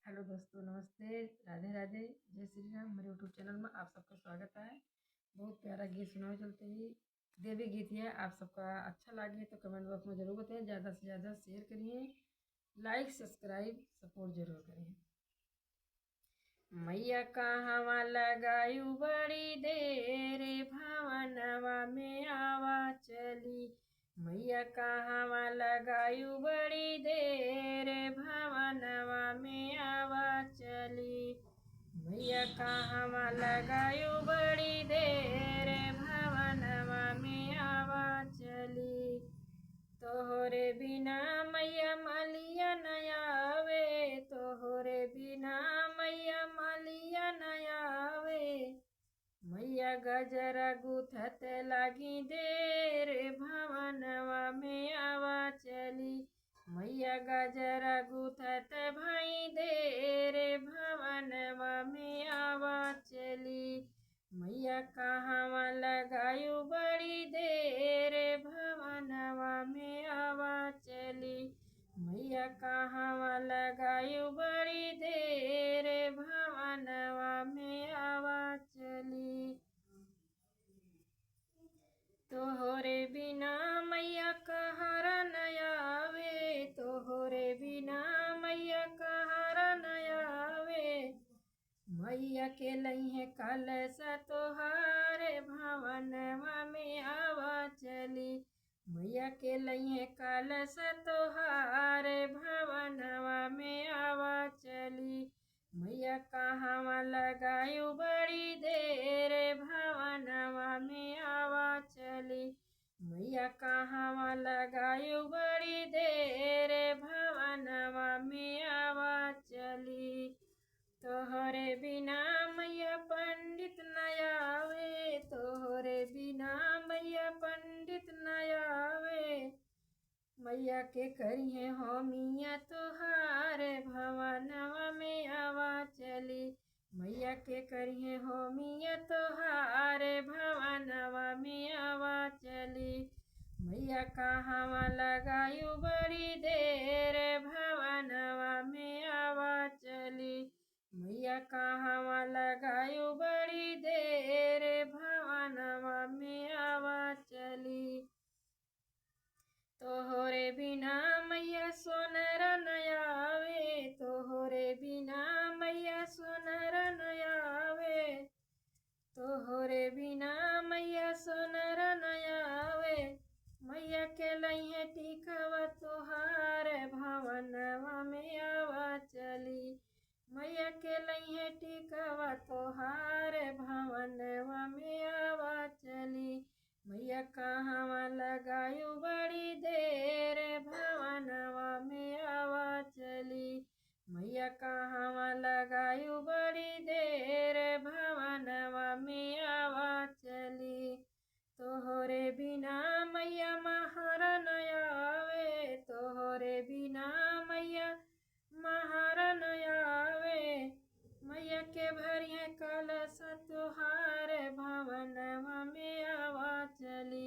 Hello दोस्तों, नमस्ते, राधे राधे, जय श्री राम। मेरे यूट्यूब चैनल में आप सबका स्वागत है। बहुत प्यारा गीत सुनाओ चलते ही, देवी गीत है। आप सबका अच्छा लगे तो कमेंट बॉक्स में जरूर बताएं, ज़्यादा से ज़्यादा शेयर करिए, लाइक सब्सक्राइब सपोर्ट जरूर करिए। मैया कहवा लगायू बड़ी देर, भवनवा में आवा चली। मैया कहवा लगायू बड़ी देर, भवनवा में आवा चली। मैया कहवा लगायू बड़ी देर, भवनवा में आवा चली। तोहरे बिना मैया मलिया न आवे, तोहरे बिना मैया मलिया न आवे। मैया गजरा गुथत लागी देर, भवनवा में आवा चली। मैया गजरा गुथत भाई देर, भवनवा में आवा चली। मैया कहवा लगायू बड़ी देर, भवनवा में आवा चली। मैया कहवा लगायू बड़ी देर, भवनवा में आवा चली। तोहरे बिना मैया कहरा न आवे, तोहरे बिना मैया कहरा न आवे। मैया के लइहे कलश तोहारे, भवनवा में आवा चली। मैया के लइहे कलश तोहारे, भवनवा में आवा चली। मैया कहवा लगायू बड़ी देर, भवनवा में आवा चली। मैया कहवा लगायू बड़ी देर, भवनवा में आवा चली। तोहरे बिना मैया पंडित न आवे, तोहरे बिना मैया पंडित न आवे। मैया के करिए होमिया तोहारे, भवनवा में आवा चली। मैया के करिए होमिया तोहारे, भवनवा में आवा चली। मैया कहवा लगायू बड़ी देर, भवनवा में आवा चली। मैया कहवा लगायू बड़ी देर, भवनवा में आवा चली। तोहरे बिना मैया सोनर न आवे, तोहरे बिना मैया सोनर न आवे। तोहरे बिना मैया सोनर न आवे। मैया के लइहे टिकवा तोहारे, भवनवा में आवा चली। मैया के लइहे टिकवा तोहारे, भवनवा में आवा चली। मैया कहवा लगायू बड़ी देर, भवनवा में आवा चली। मैया कहवा लगायू बड़ी देर, भवनवा में आवा चली। तोहरे बिना मैया महारा न आवे, तोहरे बिना मैया महारा न आवे। मैया के भरिए कलश तोहारे, भवनवा में आवा चली।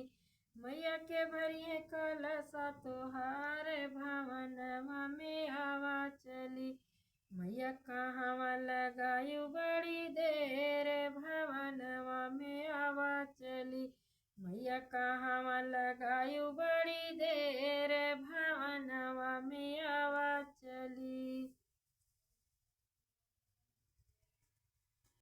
मैया के भरिए कलश तोहारे, भवनवा में आवा चली। मैया कहवा लगायू बड़ी देर, भवनवा में आवा चली। मैया कहवा लगायू बड़ी देर, भवनवा में आवा चली।